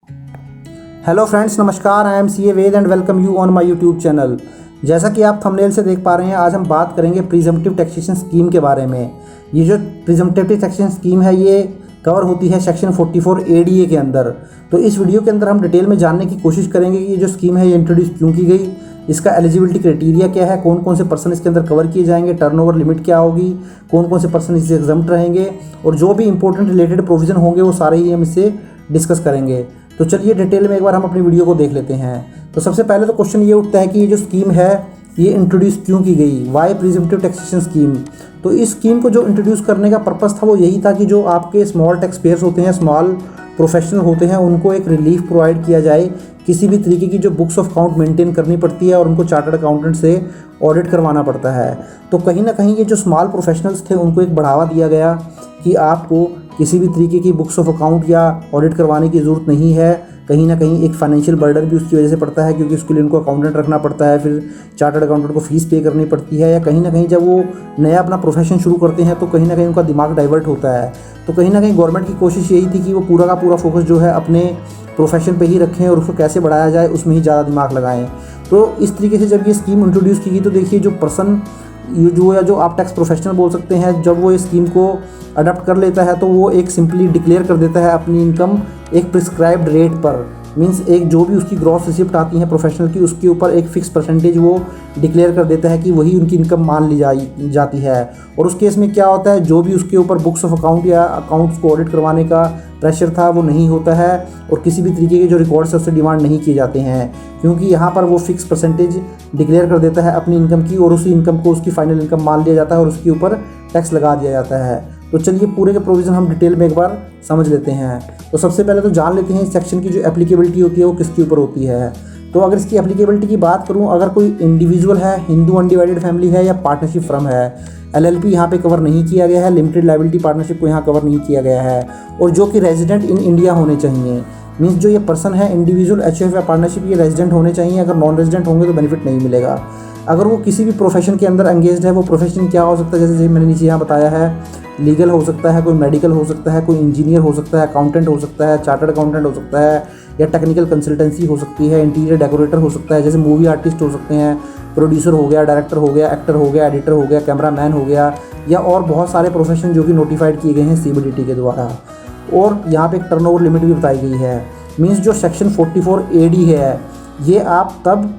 Hello friends, नमस्कार। I am C A Ved and welcome you on my YouTube channel. जैसा कि आप thumbnail से देख पा रहे हैं, आज हम बात करेंगे प्रिजम्पटिव टैक्सेशन स्कीम के बारे में। ये जो प्रिजम्पटिव टैक्सेशन स्कीम है, ये कवर होती है सेक्शन 44 ADA के अंदर। तो इस वीडियो के अंदर हम डिटेल में जानने की कोशिश करेंगे कि ये जो स्कीम है ये इंट्रोड्यूस क्यों की गई, इसका एलिजिबिलिटी क्राइटेरिया क्या है, कौन कौन से पर्सन इसके अंदर कवर किए जाएंगे, टर्नओवर लिमिट क्या होगी, कौन कौन से पर्सन इससे एग्जम्प्ट रहेंगे, और जो भी इंपॉर्टेंट रिलेटेड प्रोविजन होंगे वो सारे ही हम इससे डिस्कस करेंगे। तो चलिए डिटेल में एक बार हम अपनी वीडियो को देख लेते हैं। तो सबसे पहले तो क्वेश्चन ये उठता है कि ये जो स्कीम है ये इंट्रोड्यूस क्यों की गई, वाई प्रिजम्पटिव टैक्सेशन स्कीम। तो इस स्कीम को जो इंट्रोड्यूस करने का पर्पस था वो यही था कि जो आपके स्मॉल टैक्स पेयर्स होते हैं, स्मॉल प्रोफेशनल होते हैं, उनको एक रिलीफ प्रोवाइड किया जाए। किसी भी तरीके की जो बुक्स ऑफ अकाउंट मेंटेन करनी पड़ती है और उनको चार्टर्ड अकाउंटेंट से ऑडिट करवाना पड़ता है, तो कहीं ना कहीं ये जो स्मॉल प्रोफेशनल्स थे उनको एक बढ़ावा दिया गया कि आपको किसी भी तरीके की बुक्स ऑफ अकाउंट या ऑडिट करवाने की ज़रूरत नहीं है। कहीं ना कहीं एक फाइनेंशियल बर्डन भी उसकी वजह से पड़ता है, क्योंकि उसके लिए उनको अकाउंटेंट रखना पड़ता है, फिर चार्टर्ड अकाउंटेंट को फीस पे करनी पड़ती है, या कहीं ना कहीं जब वो नया अपना प्रोफेशन शुरू करते हैं तो कहीं ना कहीं उनका दिमाग डाइवर्ट होता है। तो कहीं ना कहीं गवर्नमेंट की कोशिश यही थी कि वो पूरा का पूरा फोकस जो है अपने प्रोफेशन पे ही रखें और उसको कैसे बढ़ाया जाए उसमें ही ज़्यादा दिमाग लगाएं। तो इस तरीके से जब ये स्कीम इंट्रोड्यूस की गई तो देखिए जो पर्सन जो आप टैक्स प्रोफेशनल बोल सकते हैं, जब वो इस स्कीम को अडॉप्ट कर लेता है तो वो एक सिंपली डिक्लेयर कर देता है अपनी इनकम एक प्रिस्क्राइब्ड रेट पर। मींस एक जो भी उसकी ग्रॉस रिसिप्ट आती है प्रोफेशनल की, उसके ऊपर एक फ़िक्स परसेंटेज वो डिक्लेयर कर देता है कि वही उनकी इनकम मान ली जाती है। और उस केस में क्या होता है, जो भी उसके ऊपर बुक्स ऑफ अकाउंट या अकाउंट्स को ऑडिट करवाने का प्रेशर था वो नहीं होता है, और किसी भी तरीके के जो रिकॉर्ड्स है उससे डिमांड नहीं किए जाते हैं, क्योंकि यहाँ पर वो फिक्स परसेंटेज डिक्लेयर कर देता है अपनी इनकम की, और उसी इनकम को उसकी फाइनल इनकम मान लिया जाता है और उसके ऊपर टैक्स लगा दिया जाता है। तो चलिए पूरे के प्रोविज़न हम डिटेल में एक बार समझ लेते हैं। तो सबसे पहले तो जान लेते हैं इस सेक्शन की जो एप्लीकेबिलिटी होती है वो किसके ऊपर होती है। तो अगर इसकी एप्लीकेबिलिटी की बात करूं, अगर कोई इंडिविजुअल है, हिंदू अनडिवाइडेड फैमिली है, या पार्टनरशिप फर्म है, LLP यहाँ पे कवर नहीं किया गया है, लिमिटेड लायबिलिटी पार्टनरशिप को यहाँ कवर नहीं किया गया है, और जो कि रेजिडेंट इन इंडिया होने चाहिए। मीन्स जो ये पर्सन है, इंडिविजुअल, HF या पार्टनरशिप, ये रेजिडेंट होने चाहिए। अगर नॉन रेजिडेंट होंगे तो बेनिफिट नहीं मिलेगा। अगर वो किसी भी प्रोफेशन के अंदर एंगेज्ड है, वो प्रोफेशन क्या हो सकता है, जैसे मैंने नीचे यहाँ बताया है, लीगल हो सकता है, कोई मेडिकल हो सकता है, कोई इंजीनियर हो सकता है, अकाउंटेंट हो सकता है, चार्टर्ड अकाउंटेंट हो सकता है, या टेक्निकल कंसल्टेंसी हो सकती है, इंटीरियर डेकोरेटर हो सकता है, जैसे मूवी आर्टिस्ट हो सकते हैं, प्रोड्यूसर हो गया, डायरेक्टर हो गया, एक्टर हो गया, एडिटर हो गया, कैमरामैन हो गया, या और बहुत सारे प्रोफेशन जो कि नोटिफाइड किए गए हैं CBDT के द्वारा। और यहाँ पे एक टर्नओवर लिमिट भी बताई गई है। मीन्स जो सेक्शन 44 AD है, ये आप तब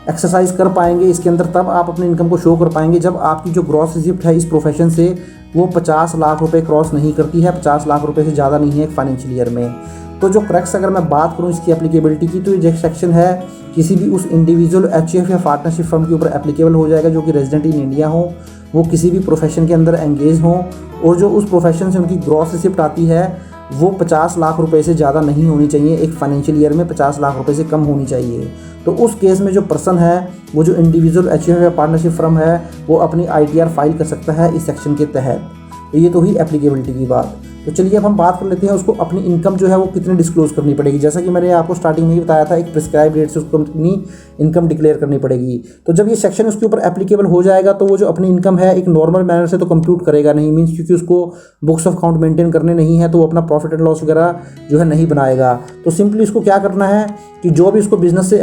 एक्सरसाइज कर पाएंगे इसके अंदर, तब आप अपनी इनकम को शो कर पाएंगे जब आपकी जो ग्रॉस रिसिप्ट है इस प्रोफेशन से वो 50 लाख रुपए क्रॉस नहीं करती है, 50 लाख रुपए से ज़्यादा नहीं है एक फाइनेंशियल ईयर में। तो जो क्रैक्स अगर मैं बात करूँ इसकी एप्लीकेबिलिटी की, तो ये जो सेक्शन है किसी भी उस इंडिविजुअल, HF या पार्टनरशिप फर्म के ऊपर एप्लीकेबल हो जाएगा जो कि रेजिडेंट इन इंडिया हो, वो किसी भी प्रोफेशन के अंदर एंगेज हों, और जो उस प्रोफेशन से उनकी ग्रॉस रिसिप्ट आती है वो 50 लाख रुपए से ज़्यादा नहीं होनी चाहिए एक फाइनेंशियल ईयर में, 50 लाख रुपए से कम होनी चाहिए। तो उस केस में जो पर्सन है, वो जो इंडिविजुअल, HF या पार्टनरशिप फर्म है, वो अपनी ITR फाइल कर सकता है इस सेक्शन के तहत। तो ये तो हुई एप्लीकेबिलिटी की बात। तो चलिए अब हम बात कर लेते हैं उसको अपनी इनकम जो है वो कितनी डिस्क्लोज करनी पड़ेगी। जैसा कि मैंने आपको स्टार्टिंग में ही बताया था, एक प्रिस्क्राइब रेट से उसको अपनी इनकम डिक्लेयर करनी पड़ेगी। तो जब ये सेक्शन उसके ऊपर एप्लीकेबल हो जाएगा तो वो जो अपनी इनकम है एक नॉर्मल मैनर से तो कंप्यूट करेगा नहीं, मीन्स क्योंकि उसको बुक्स ऑफ अकाउंट मेंटेन करने नहीं है, तो वो अपना प्रॉफिट एंड लॉस वगैरह जो है नहीं बनाएगा। तो सिंपली उसको क्या करना है कि जो भी उसको बिजनेस से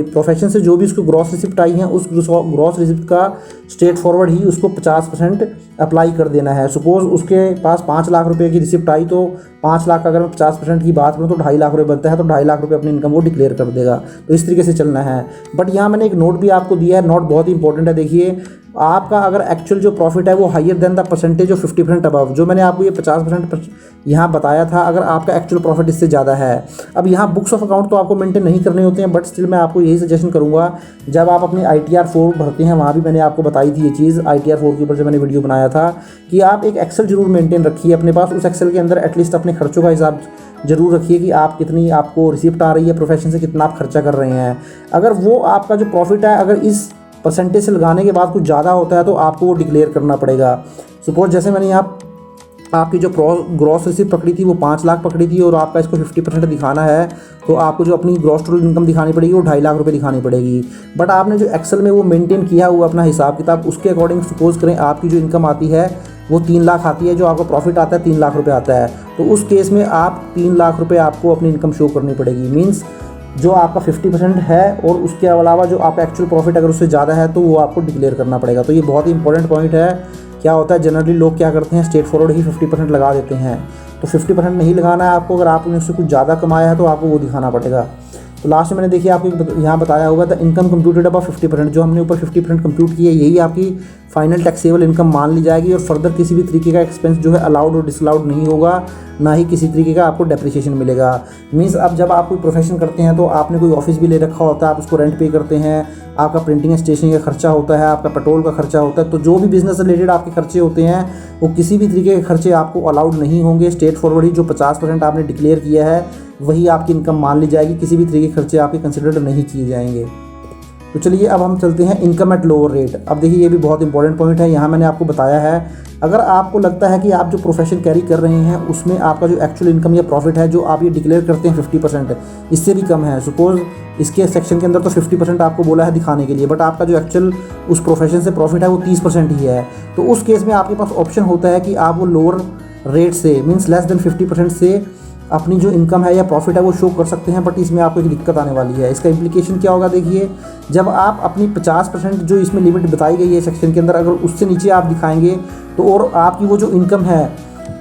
प्रोफेशन से जो भी उसको ग्रॉस रिसिप्ट आई है, उस ग्रॉस रिसिप्ट का स्ट्रेट फॉरवर्ड ही उसको 50% अप्लाई कर देना है। सपोज उसके पास 5 लाख रुपए की रिसिप्ट आई, तो 5 लाख का अगर मैं 50% की बात करूँ तो 2.5 लाख रुपए बनता है, तो 2.5 लाख रुपए अपनी इनकम वो डिक्लेयर कर देगा। तो इस तरीके से चलना है। बट यहाँ मैंने एक नोट भी आपको दिया है, नोट बहुत ही इंपॉर्टेंट है। देखिए, आपका अगर एक्चुअल जो प्रॉफिट है वो higher than the percentage of 50% above, जो मैंने आपको ये 50% यहाँ बताया था, अगर आपका एक्चुअल प्रॉफिट इससे ज़्यादा है। अब यहाँ बुक्स ऑफ अकाउंट तो आपको मेंटेन नहीं करने होते हैं, बट स्टिल मैं आपको यही सजेशन करूँगा, जब आप अपनी ITR 4 भरते हैं, वहाँ भी मैंने आपको बताई थी ये चीज़, ITR 4 के ऊपर जब मैंने वीडियो बनाया था, कि आप एक एक्सेल जरूर मेंटेन रखिए अपने पास। उस एक्सेल के अंदर एटलीस्ट अपने खर्चों का हिसाब जरूर रखिए कि आप कितनी आपको रिसिप्ट आ रही है प्रोफेशन से, कितना आप खर्चा कर रहे हैं। अगर वो आपका जो प्रॉफिट है अगर इस परसेंटेज से लगाने के बाद कुछ ज़्यादा होता है तो आपको वो डिक्लेयर करना पड़ेगा। सपोज जैसे मैंने यहाँ आपकी जो ग्रॉस रिसिप्ट पकड़ी थी वो 5 लाख पकड़ी थी, और आपका इसको 50% दिखाना है, तो आपको जो अपनी ग्रॉस टोटल इनकम दिखानी पड़ेगी वो 2.5 लाख रुपए दिखानी पड़ेगी। बट आपने जो एक्सेल में वो मेंटेन किया हुआ अपना हिसाब किताब, उसके अकॉर्डिंग सपोज करें आपकी जो इनकम आती है वो 3 लाख आती है, जो आपका प्रॉफिट आता है 3 लाख रुपए आता है, तो उस केस में आप 3 लाख रुपए आपको अपनी इनकम शो करनी पड़ेगी। मीन्स जो आपका 50% है और उसके अलावा जो आपका एक्चुअल प्रॉफिट अगर उससे ज़्यादा है तो वो आपको डिक्लेयर करना पड़ेगा। तो ये बहुत ही इंपॉर्टेंट पॉइंट है। क्या होता है, जनरली लोग क्या करते हैं, स्ट्रेट फॉरवर्ड ही 50% लगा देते हैं। तो 50% नहीं लगाना है आपको। अगर आपने उससे कुछ ज़्यादा कमाया है तो आपको वो दिखाना पड़ेगा। तो लास्ट में मैंने देखिए आपको यहाँ बताया होगा द इनकम कंप्यूटेड अबाउट 50%, जो हमने ऊपर 50% कंप्यूट की है, यही आपकी फाइनल टैक्सेबल इनकम मान ली जाएगी। और फर्दर किसी भी तरीके का एक्सपेंस जो है अलाउड और डिसअलाउड नहीं होगा, ना ही किसी तरीके का आपको डेप्रिसिएशन मिलेगा। मीन्स अब जब आप कोई प्रोफेशन करते हैं तो आपने कोई ऑफिस भी ले रखा होता है, आप उसको रेंट पे करते हैं, आपका प्रिंटिंग स्टेशनरी का खर्चा होता है, आपका पेट्रोल का खर्चा होता है। तो जो भी बिजनेस रिलेटेड आपके खर्चे होते हैं वो किसी भी तरीके के खर्चे आपको अलाउड नहीं होंगे। स्ट्रेट फॉरवर्ड ही जो 50% आपने डिक्लेयर किया है वही आपकी इनकम मान ली जाएगी। किसी भी तरीके के खर्चे आपके कंसिडर्ड नहीं किए जाएंगे। तो चलिए अब हम चलते हैं इनकम एट लोअर रेट। अब देखिए ये भी बहुत इंपॉर्टेंट पॉइंट है। यहाँ मैंने आपको बताया है, अगर आपको लगता है कि आप जो प्रोफेशन कैरी कर रहे हैं उसमें आपका जो एक्चुअल इनकम या प्रॉफिट है जो आप ये डिक्लेयर करते हैं 50%, इससे भी कम है, सपोज इसके सेक्शन के अंदर तो 50% आपको बोला है दिखाने के लिए, बट आपका जो एक्चुअल उस प्रोफेशन से प्रॉफिट है वो 30% ही है, तो उस केस में आपके पास ऑप्शन होता है कि आप वो लोअर रेट से मीन्स लेस देन 50% से अपनी जो इनकम है या प्रॉफिट है वो शो कर सकते हैं। बट इसमें आपको एक दिक्कत आने वाली है। इसका इम्प्लीकेशन क्या होगा, देखिए जब आप अपनी 50% जो इसमें लिमिट बताई गई है सेक्शन के अंदर, अगर उससे नीचे आप दिखाएंगे तो और आपकी वो जो इनकम है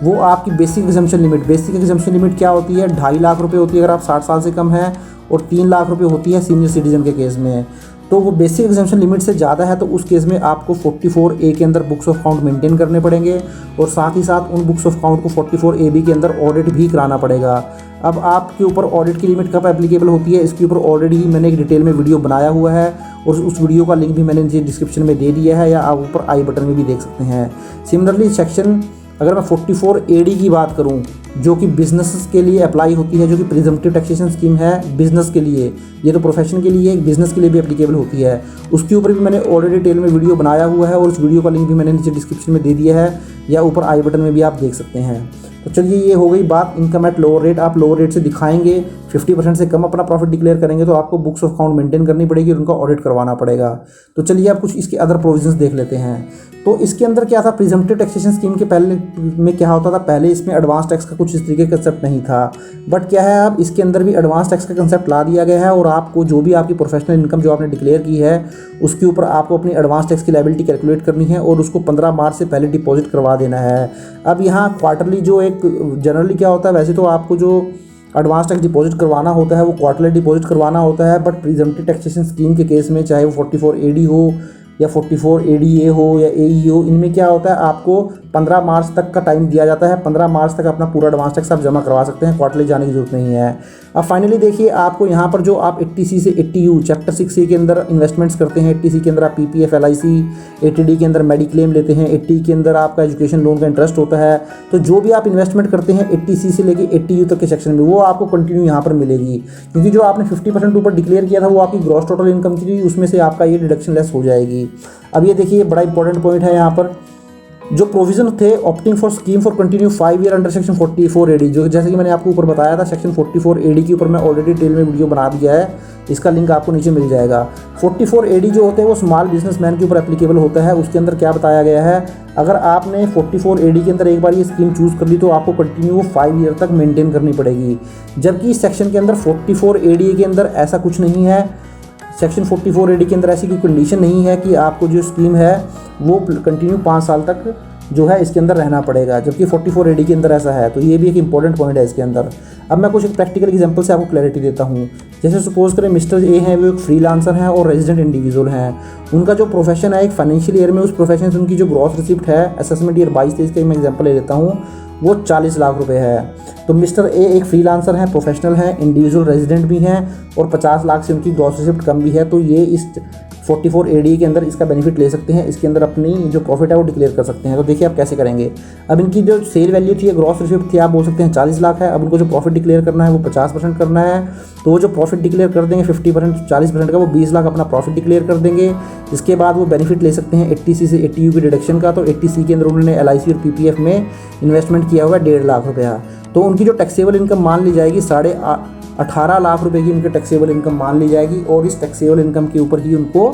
वो आपकी बेसिक एग्जम्पशन लिमिट क्या होती है, 2.5 लाख रुपये होती है अगर आप 60 साल से कम हैं, और 3 लाख रुपये होती है सीनियर सिटीजन के केस में। तो वो बेसिक एग्जम्पशन लिमिट से ज़्यादा है तो उस केस में आपको 44A के अंदर बुक्स ऑफ अकाउंट मेंटेन करने पड़ेंगे, और साथ ही साथ उन बुक्स ऑफ अकाउंट को 44AB के अंदर ऑडिट भी कराना पड़ेगा। अब आपके ऊपर ऑडिट की लिमिट कब एप्लीकेबल होती है, इसके ऊपर ऑलरेडी ही मैंने एक डिटेल में वीडियो बनाया हुआ है, और उस वीडियो का लिंक भी मैंने नीचे डिस्क्रिप्शन में दे दिया है, या आप ऊपर आई बटन में भी देख सकते हैं। सिमिलरली सेक्शन अगर मैं 44AD की बात करूं, जो कि बिजनेस के लिए अप्लाई होती है, जो कि प्रिजम्पटिव टैक्सेशन स्कीम है बिजनेस के लिए, ये तो प्रोफेशन के लिए, बिजनेस के लिए भी एप्लीकेबल होती है, उसके ऊपर भी मैंने ऑलरेडी डिटेल में वीडियो बनाया हुआ है, और उस वीडियो का लिंक भी मैंने नीचे डिस्क्रिप्शन में दे दिया है, या ऊपर आई बटन में भी आप देख सकते हैं। तो चलिए ये हो गई बात इनकम एट लोअर रेट। आप लोअर रेट से दिखाएंगे, 50% से कम अपना प्रॉफिट डिक्लेयर करेंगे तो आपको बुक्स ऑफ अकाउंट मेंटेन करनी पड़ेगी और उनका ऑडिट करवाना पड़ेगा। तो चलिए आप कुछ इसके अदर प्रोविजंस देख लेते हैं। तो इसके अंदर क्या था, प्रिजम्पटिव टैक्सेशन स्कीम के पहले में क्या होता था, पहले इसमें एडवांस टैक्स का कुछ इस तरीके का कंसेप्ट नहीं था, बट क्या है अब इसके अंदर भी एडवांस टैक्स का कंसेप्ट ला दिया गया है, और आपको जो भी आपकी प्रोफेशनल इनकम जो आपने डिक्लेयर की है उसके ऊपर आपको अपनी एडवांस टैक्स की लायबिलिटी कैलकुलेट करनी है, और उसको 15 मार्च से पहले डिपॉजिट करवा देना है। अब यहाँ क्वार्टरली जो एक जनरली क्या होता है, वैसे तो आपको जो एडवांस टैक्स डिपॉजिट करवाना होता है वो क्वार्टरली डिपॉजिट करवाना होता है, बट प्रिजम्पटिव टैक्सेशन स्कीम के केस में चाहे वो 44AD हो या 44ADA हो या AE हो, इनमें क्या होता है आपको 15 मार्च तक का टाइम दिया जाता है। 15 मार्च तक अपना पूरा एडवांस टैक्स आप जमा करवा सकते हैं, क्वार्टरली जाने की जरूरत नहीं है। अब फाइनली देखिए आपको यहाँ पर जो आप 80C से 80U चैप्टर 6A के अंदर इन्वेस्टमेंट्स करते हैं, 80C के अंदर आप PPF LIC, 80D के अंदर मेडिक्लेम लेते हैं, 80 के अंदर आपका एजुकेशन लोन का इंटरेस्ट होता है। तो जो भी आप इन्वेस्टमेंट करते हैं 80C से लेके 80U तक के सेक्शन में वो आपको कंटिन्यू यहाँ पर मिलेगी, क्योंकि जो आपने 50% ऊपर डिक्लेयर किया था वो आपकी ग्रॉस टोटल इनकम की, उसमें से आपका ये डिडक्शन लेस हो जाएगी। अब ये देखिए बड़ा इंपॉर्टेंट पॉइंट है यहाँ पर, जो प्रोविजन थे opting for scheme for continue 5 year under section 44AD, जो जैसे कि मैंने आपको ऊपर बताया था, सेक्शन 44AD के ऊपर मैं ऑलरेडी डिटेल में वीडियो बना दिया है, इसका लिंक आपको नीचे मिल जाएगा। 44AD जो होते हैं वो स्मॉल बिजनेसमैन के ऊपर एप्लीकेबल होता है। उसके अंदर क्या बताया गया है, अगर आपने 44AD के अंदर एक बार ये स्कीम चूज़ कर ली तो आपको कंटिन्यू 5 ईयर तक मेंटेन करनी पड़ेगी, जबकि इस सेक्शन के अंदर 44AD के अंदर ऐसा कुछ नहीं है। सेक्शन 44AD के अंदर ऐसी कोई कंडीशन नहीं है कि आपको जो स्कीम है वो कंटिन्यू 5 साल तक जो है इसके अंदर रहना पड़ेगा, जबकि 44AD के अंदर ऐसा है। तो ये भी एक इंपॉर्टेंट पॉइंट है इसके अंदर। अब मैं कुछ एक प्रैक्टिकल एग्जांपल से आपको क्लैरिटी देता हूँ। जैसे सपोज करें मिस्टर ए हैं, वो एक फ्रीलांसर हैं और रेजिडेंट इंडिविजुअल हैं। उनका जो प्रोफेशन है एक फाइनेंशियल ईयर में उस प्रोफेशन से उनकी जो ग्रॉस रिसिप्ट है असेसमेंट ईयर 22-23 का मैं एग्जाम्पल ले लेता हूँ, वो 40 लाख रुपए है। तो मिस्टर ए एक फ्रीलांसर हैं, प्रोफेशनल हैं, इंडिविजुअल रेजिडेंट भी हैं और 50 लाख से उनकी ग्रॉस रिसिप्ट कम भी है। तो ये इस 44AD के अंदर इसका बेनिफिट ले सकते हैं, इसके अंदर अपनी जो प्रॉफिट है वो डिक्लेयर कर सकते हैं। तो देखिए आप कैसे करेंगे। अब इनकी जो सेल वैल्यू थी, ग्रॉस रिसिप्ट थी, आप बोल सकते हैं 40 लाख है। अब उनको जो प्रॉफिट डिक्लेयर करना है वो 50% करना है। तो वो जो प्रॉफिट डिक्लेयर कर देंगे 50% 40% का, वो 20 लाख अपना प्रॉफिट डिक्लेयर कर देंगे। इसके बाद वो बेनिफिट ले सकते हैं 80C से 80U की डिडक्शन का। तो 80C के अंदर उन्होंने LIC और PPF में इन्वेस्टमेंट किया हुआ है 1.5 लाख रुपया। तो उनकी जो टैक्सेबल इनकम मान ली जाएगी 18.5 लाख रुपए की उनकी टैक्सेबल इनकम मान ली जाएगी, और इस टैक्सेबल इनकम के ऊपर ही उनको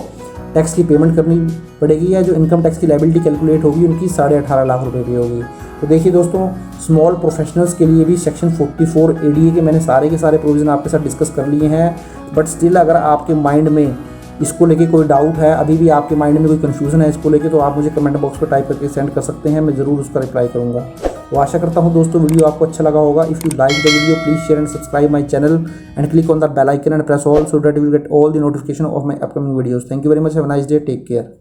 टैक्स की पेमेंट करनी पड़ेगी, या जो इनकम टैक्स की लायबिलिटी कैलकुलेट होगी उनकी 18.5 लाख रुपए की होगी। तो देखिए दोस्तों, स्मॉल प्रोफेशनल्स के लिए भी सेक्शन 44 ADA के मैंने सारे के सारे प्रोविज़न आपके साथ डिस्कस कर लिए हैं। बट स्टिल अगर आपके माइंड में इसको लेके कोई डाउट है, अभी भी आपके माइंड में कोई कन्फ्यूज़न है इसको लेके, तो आप मुझे कमेंट बॉक्स पर टाइप करके सेंड कर सकते हैं, मैं ज़रूर उसका रिप्लाई करूँगा। तो आशा करता हूँ दोस्तों वीडियो आपको अच्छा लगा होगा। If you like the video please share and subscribe my channel and click on the bell icon and press all so that you will get all the notification of my upcoming videos. Thank you very much, have a nice day, take care.